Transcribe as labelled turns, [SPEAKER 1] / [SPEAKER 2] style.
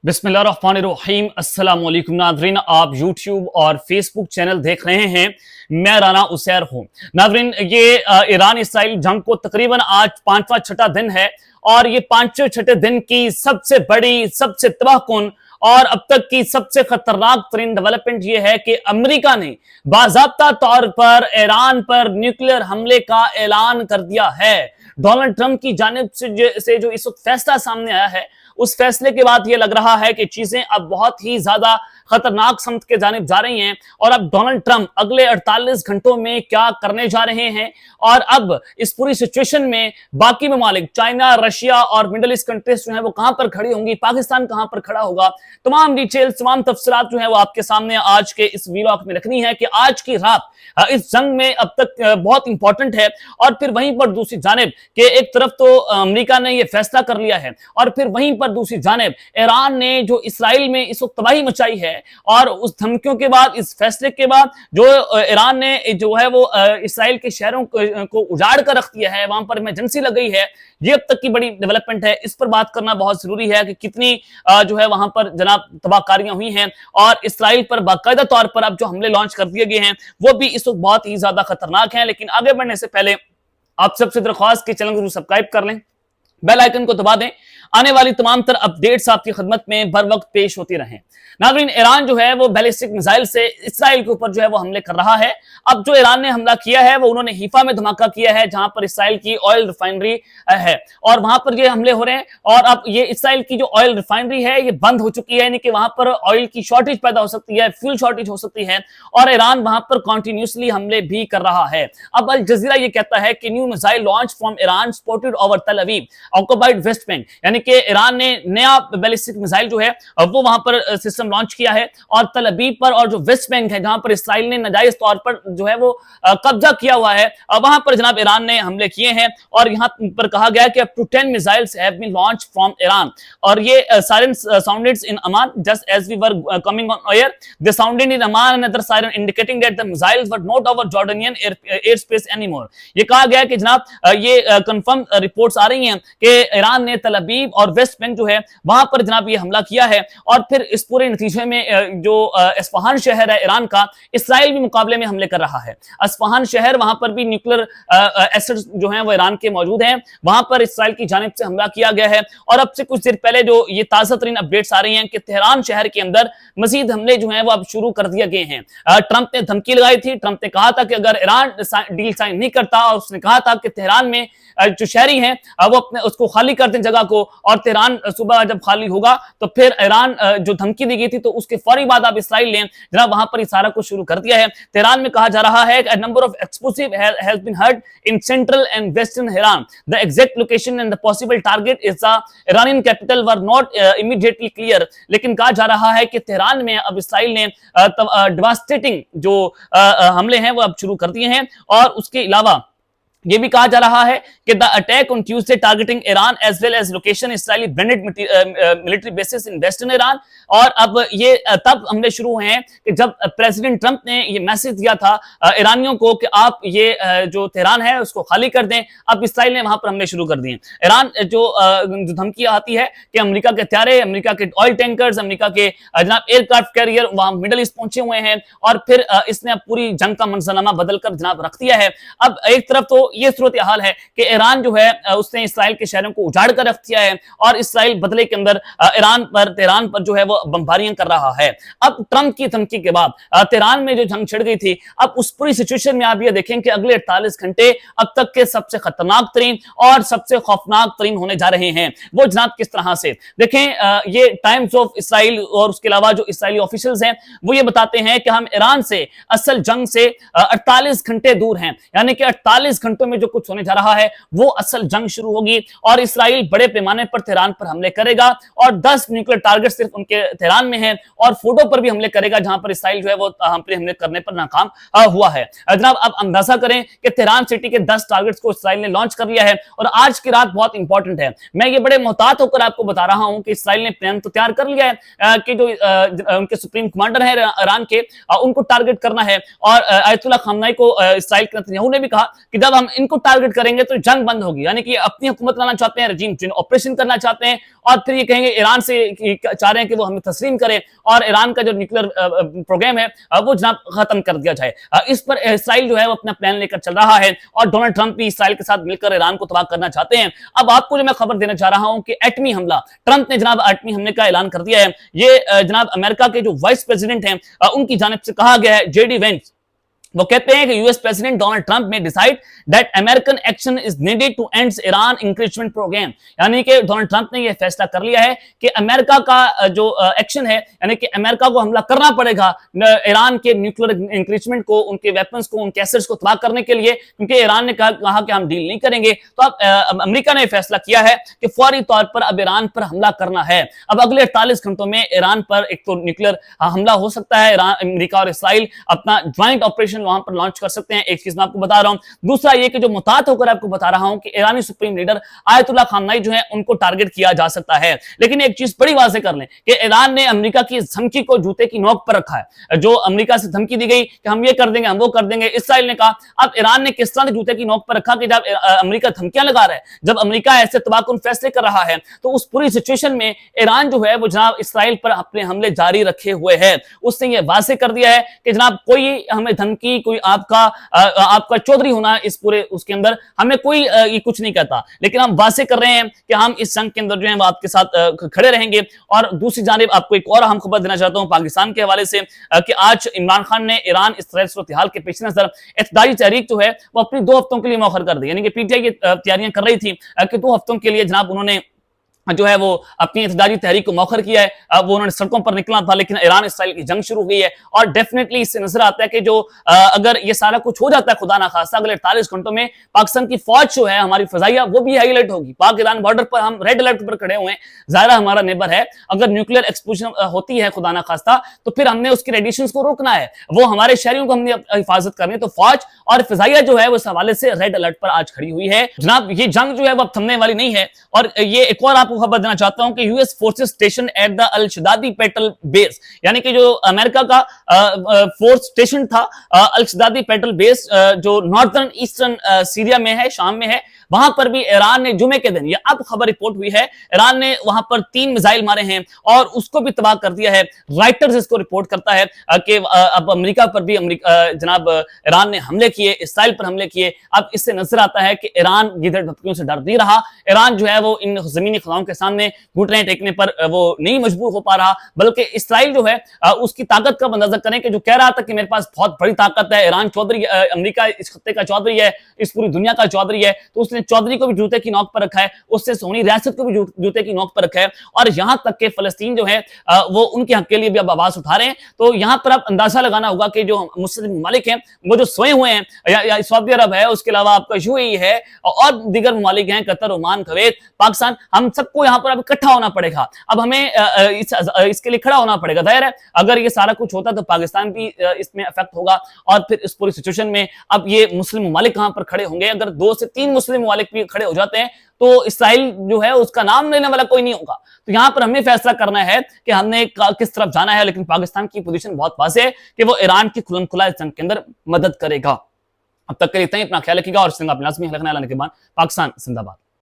[SPEAKER 1] बिस्मिल्लाहिर्रहमानिर्रहीम अस्सलाम वालेकुम नाज़रीन, आप यूट्यूब और फेसबुक चैनल देख रहे हैं। मैं राना उसैर हूं। नाज़रीन, ये ईरान इसराइल जंग को तकरीबन आज पांचवा छठा दिन है और ये पांचवें छठे दिन की सबसे बड़ी, सबसे तबाहकुन और अब तक की सबसे खतरनाक तरीन डेवलपमेंट यह है कि अमेरिका ने बाज़ाब्ता तौर पर ईरान पर न्यूक्लियर हमले का ऐलान कर दिया है। डोनाल्ड ट्रंप की जानिब से जो इस वक्त फैसला सामने आया है, उस फैसले के बाद यह लग रहा है कि चीजें अब बहुत ही ज्यादा खतरनाक समत के जानिब जा रही हैं और अब डोनाल्ड ट्रंप अगले 48 घंटों में क्या करने जा रहे हैं और अब इस पूरी सिचुएशन में बाकी ममालिक चाइना, रशिया और मिडल ईस्ट कंट्रीज जो है वो कहां पर खड़ी होंगी, पाकिस्तान कहां पर खड़ा होगा, तमाम डिटेल्स, तमाम तफसीलात जो है वो आपके सामने आज के इस वीलॉग में रखनी है कि आज की रात इस जंग में अब तक बहुत इंपॉर्टेंट है। और फिर वहीं पर दूसरी जानिब कि एक तरफ तो अमेरिका ने यह फैसला कर लिया है और फिर वहीं पर दूसरी जानिब ईरान ने जो इसराइल में इस वक्त तबाही मचाई है और उस धमकियों के बाद, इस फैसले के बाद जो ईरान ने जो है वो इसराइल के शहरों को उजाड़ कर रख दिया है, वहां पर इमरजेंसी लग गई है। ये अब तक की बड़ी डेवलपमेंट है, इस पर बात करना बहुत जरूरी है कि कितनी जो है वहां पर जनाब तबाहकारियां हुई हैं और इसराइल पर बाकायदा तौर पर अब जो हमले लॉन्च कर दिए गए हैं वो भी इस वक्त बहुत ही ज्यादा खतरनाक हैं। लेकिन आगे बढ़ने से पहले आप सबसे दरख्वास्त कि चैनल को सब्सक्राइब कर लें, बेल आइकन को दबा दें, आने वाली तमाम तरह अपडेट्स आपकी खिदमत में बर वक्त पेश होती रहें। नाज़रीन, ईरान जो है वो बैलिस्टिक मिसाइल से इसराइल के ऊपर जो है वो हमले कर रहा है। अब जो ईरान ने हमला किया है वो उन्होंने हीफा में धमाका किया है जहां पर इसराइल की ऑयल रिफाइनरी है और वहां पर ये हमले हो रहे हैं और अब ये इसराइल की जो ऑयल रिफाइनरी है ये बंद हो चुकी है, यानी कि वहां पर ऑयल की शॉर्टेज पैदा हो सकती है, फ्यूल शॉर्टेज हो सकती है और ईरान वहां पर कॉन्टिन्यूसली हमले भी कर रहा है। अब अल जजीरा ये कहता है कि new missile launch from Iran spotted over तल अवीव ऑक्युपाइड वेस्ट बैंक, यानी कि ईरान ने नया बैलिस्टिक मिसाइल जो है वो वहां पर सिस्टम लॉन्च किया है और तल अवीव पर और जो वेस्ट बैंक है जहां पर इसराइल ने नाजायज तौर पर जो है वो कब्जा किया हुआ है, वहां पर जनाब ईरान ने हमले किए हैं और यहां पर कहा गया कि up to 10 missiles have been launched from Iran और ये siren sounded in Amman just as we were coming on air, they sounded in Amman another siren indicating that the missiles were not over Jordanian air space anymore. ये कहा गया कि जनाब ये confirm reports आ रही हैं कि ईरान ने तल अवीव और वेस्ट बैंक जो है वहां पर जनाब ये हमला किया है और फिर इस पूरे नतीजे में जो अस्फहान शहर है ईरान का, इसराइल भी मुकाबले में हमले कर रहा है। अस्फहान शहर, वहां पर भी न्यूक्लियर एसेट्स जो हैं वो ईरान के मौजूद हैं, वहां पर इसराइल की जानिब से हमला किया गया है और अब से कुछ देर पहले जो ये ताजा तरीन अपडेट्स आ रही हैं कि तेहरान शहर के अंदर मजीद हमले जो हैं वो अब शुरू कर दिए गए हैं। ट्रंप ने धमकी लगाई थी, ट्रंप ने कहा था कि अगर ईरान डील साइन नहीं करता और उसने कहा था कि तेहरान में जो शहरी हैं वो अपने उसको खाली कर दें जगह को और तेहरान सुबह जब खाली होगा तो फिर ईरान जो धमकी दी गई थी तो उसके फौरी बाद अब इसराइल ने जनाब वहां पर सारा कुछ शुरू कर दिया है। तेहरान में कहा जा रहा है कि number of explosive has been heard in central and western Iran, the exact location and the possible target is the Iranian capital were not immediately clear. लेकिन कहा जा रहा है कि तेहरान में अब इसराइल ने डिवास्टेटिंग जो हमले हैं वो अब शुरू कर दिए हैं और उसके अलावा यह भी कहा जा रहा है कि the attack on Tuesday targeting Iran as well as location Israeli branded military bases in western Iran. और अब ये तब हमले शुरू हुए हैं कि जब प्रेसिडेंट ट्रंप ने ये मैसेज दिया था ईरानियों को कि आप ये जो तेहरान है उसको खाली कर दें, अब इसराइल ने वहां पर हमले शुरू कर दिए। ईरान जो धमकी आती है कि अमेरिका के हथियारे, अमेरिका के ऑयल टैंकर्स, अमेरिका के जनाब एयरक्राफ्ट कैरियर वहां मिडल ईस्ट पहुंचे हुए हैं और फिर इसने अब पूरी जंग का मंजरनामा बदलकर जनाब रख दिया है। अब एक तरफ तो ये सूरत हाल है कि ईरान जो है उसने इसराइल के शहरों को उजाड़ कर रख दिया है और इसराइल बदले के अंदर ईरान पर, तेहरान पर जो है वो बमबारियां कर रहा है। अब ट्रंप की धमकी के बाद तेहरान में जो जंग छिड़ गई थी, अब उस पूरी सिचुएशन में आप ये देखें कि अगले 48 घंटे अब तक के सबसे खतरनाक तरीन और सबसे खौफनाक तरीन होने जा रहे हैं। वो जनाब किस तरह से देखें, ये टाइम्स ऑफ इसराइल और उसके अलावा जो इसराइली ऑफिशियल्स हैं वो ये बताते हैं कि हम ईरान से असल जंग से 48 घंटे दूर हैं, यानी कि 48 घंटों में जो कुछ होने जा रहा है वो असल जंग शुरू होगी और इसराइल बड़े पैमाने पर तेहरान पर हमले करेगा और 10 न्यूक्लियर टारगेट सिर्फ उनके तेहरान में हैं और फोटो पर भी हमले करेगा जहां पर इसराइल जो है वो हम पर हमले करने पर नाकाम हुआ है। जनाब अब अंदाजा करें कि तेहरान सिटी के 10 टारगेट्स को इसराइल ने लॉन्च कर लिया है और आज की रात बहुत इंपॉर्टेंट है। मैं ये बड़े मोहतात होकर आपको बता रहा हूं कि इसराइल ने प्लान तो तैयार कर लिया है कि जो उनके सुप्रीम कमांडर है ईरान के, उनको टारगेट करना है और आयतुल्लाह खामनाई को इसराइल के नेतन्याहू ने भी कहा कि जब हम इनको टारगेट करेंगे तो जंग बंद होगी, यानी कि अपनी हुकूमत लाना चाहते हैं, रजीम चेंज ऑपरेशन करना चाहते हैं, और फिर ये कहेंगे ईरान से चाह रहे हैं कि वो हमें तस्लीम करे और ईरान का जो न्यूक्लियर प्रोग्राम है वो जनाब खत्म कर दिया जाए। इस पर इसराइल जो है वो अपना प्लान लेकर चल रहा है और डोनाल्ड ट्रंप भी इसराइल के साथ मिलकर ईरान को तबाह करना चाहते हैं। अब आपको जो मैं खबर देना चाह रहा हूं कि एटमी हमला, ट्रंप ने जनाब एटमी हमले का ऐलान कर दिया है। ये जनाब अमेरिका के जो वाइस प्रेसिडेंट हैं उनकी जानिब से कहा गया है, जेडी वेंस, वो कहते हैं कि यूएस प्रेसिडेंट डोनाल्ड ट्रंप में decide that American action is needed to end Iran enrichment program, यानी कि डोनाल्ड ट्रंप ने यह फैसला कर लिया है कि अमेरिका का जो एक्शन है, यानी कि अमेरिका को हमला करना पड़ेगा ईरान के न्यूक्लियर इंक्रीचमेंट को, उनके वेपन्स को, उनके एसेट्स को तबाह करने के लिए, क्योंकि ईरान ने कहा कि हम डील नहीं करेंगे। तो अब अमेरिका ने फैसला किया है कि फौरी तौर पर अब ईरान पर हमला करना है। अब अगले 48 घंटों में ईरान पर एक तो न्यूक्लियर हमला हो सकता है, अमेरिका और इसराइल अपना ज्वाइंट ऑपरेशन वहां पर लॉन्च कर सकते हैं। एक चीज मैं आपको बता रहा हूं। दूसरा ये कि जो मुताद होकर आपको बता रहा हूं कि ईरानी सुप्रीम लीडर आयतुल्लाह खामनाई जो है उनको टारगेट किया जा सकता है। लेकिन एक चीज बड़ी वाज़ेह कर लें कि ईरान ने अमेरिका की धमकी को जूते की नोक पर रखा है। जो अमेरिका से धमकी दी गई कि हम ये कर देंगे, हम वो कर देंगे, इसराइल ने कहा। अब ईरान ने किस तरह से जूते की नोक पर रखा कि जब अमेरिका धमकियां लगा रहा है, जब अमेरिका ऐसे तबाहकुन फैसले कर रहा है, तो उस पूरी सिचुएशन में ईरान जो है वो जनाब इसराइल पर अपने हमले जारी रखे हुए है। उसने ये वाज़ेह कर दिया है कि जनाब कोई हमें धमकी, कोई आपका चौधरी होना इस पूरे उसके अंदर हमें कोई ये कुछ नहीं कहता, लेकिन हम वाज़ेह कर रहे हैं कि हम इस जंग के अंदर जो है वो आपके साथ खड़े रहेंगे। और दूसरी जानिब आपको एक और अहम खबर देना चाहता हूं पाकिस्तान के हवाले से कि आज इमरान खान ने ईरान इसराइल सूरत-ए-हाल के पेश नजर इत्तेजाजी तहरीक जो है वो अपनी 2 हफ्तों के लिए मौखर कर दी, यानी कि पीटीआई की तैयारियां कर रही थी कि 2 हफ्तों के लिए जनाब उन्होंने जो है वो अपनी इत्तेजाजी तहरीक को मौखर किया है। वो उन्होंने सड़कों पर निकलना था, लेकिन ईरान इसराइल की जंग शुरू हो गई है। और डेफिनेटली इससे नजर आता है कि जो अगर ये सारा कुछ हो जाता है खुदा ना खास्ता अगले 48 घंटों में पाकिस्तान की फौज जो है, हमारी फजाइया, वो भी हाई अलर्ट होगी। पाक ईरान बॉर्डर पर हम रेड अलर्ट पर खड़े हुए हैं, ज़ाहिर हमारा नेबर है। अगर न्यूक्लियर एक्सप्लोजन होती है खुदा ना खास्ता तो फिर हमने उसके रेडिएशन को रोकना है, वो हमारे शहरियों को हमने हिफाजत करनी है। तो फौज और फजाइया जो है वो इस हवाले से रेड अलर्ट पर आज खड़ी हुई है। जनाब ये जंग जो है वो अब थमने वाली नहीं है। और ये एक और आपको खबर देना चाहता हूं कि US forces station at the Al Shaddadi petrol base, यानी कि जो अमेरिका का फोर्स स्टेशन था अल शदादी पेट्रोल बेस जो नॉर्दर्न ईस्टर्न सीरिया में है, शाम में है, वहां पर भी ईरान ने जुमे के दिन, ये अब खबर रिपोर्ट हुई है, ईरान ने वहां पर 3 मिसाइल मारे हैं और उसको भी तबाह कर दिया है। राइटर्स इसको रिपोर्ट करता है कि अब अमेरिका पर भी जनाब ईरान ने हमले किए, इसराइल पर हमले किए। अब इससे नजर आता है कि ईरान गिदड़ धमकियों से डर नहीं रहा। ईरान जो है वो इन जमीनी खदाओं के सामने घुटने टेकने पर वो नहीं मजबूर हो पा रहा, बल्कि इसराइल जो है उसकी ताकत का अंदाजा करें कि जो कह रहा था कि मेरे पास बहुत बड़ी ताकत है, ईरान चौधरी, अमेरिका इस खत्ते का चौधरी है, इस पूरी दुनिया का चौधरी है, तो उसने चौधरी को भी जूते की नोक पर रखा है, उससे सोनी रियासत को भी जूते की नोक पर रखा है। और यहां तक कि फलस्तीन जो है वो उनके हक के लिए भी अब आवाज उठा रहे हैं। तो यहां पर अब अंदाजा लगाना होगा कि जो मुस्लिम ममालिक हैं वो जो सोए हुए हैं, या सऊदी अरब है, उसके अलावा आपका यूएई है और दीगर ममालिक हैं, कतर, ओमान, कुवैत, पाकिस्तान, हम सबको यहां पर अब इकट्ठा होना पड़ेगा। अब हमें इसके लिए खड़ा होना पड़ेगा। जाहिर है अगर ये सारा कुछ होता तो पाकिस्तान भी इसमें अफेक्ट होगा। और फिर इस पूरी सिचुएशन में अब ये मुस्लिम ममालिक कहां पर खड़े होंगे? अगर 2 से 3 मुस्लिम ममालिक भी खड़े हो जाते हैं तो इसराइल जो है उसका नाम लेने वाला कोई नहीं होगा। तो यहां पर हमें फैसला करना है कि हमने किस तरफ जाना है। लेकिन पाकिस्तान की पोजीशन बहुत वाज़ेह है कि वो ईरान की खुलम-खुला इस जंग के अंदर मदद करेगा। अब तक के लिए इतना ही। अपना ख्याल रखिएगा और अपने लाजमी रखना। पाकिस्तान जिंदाबाद।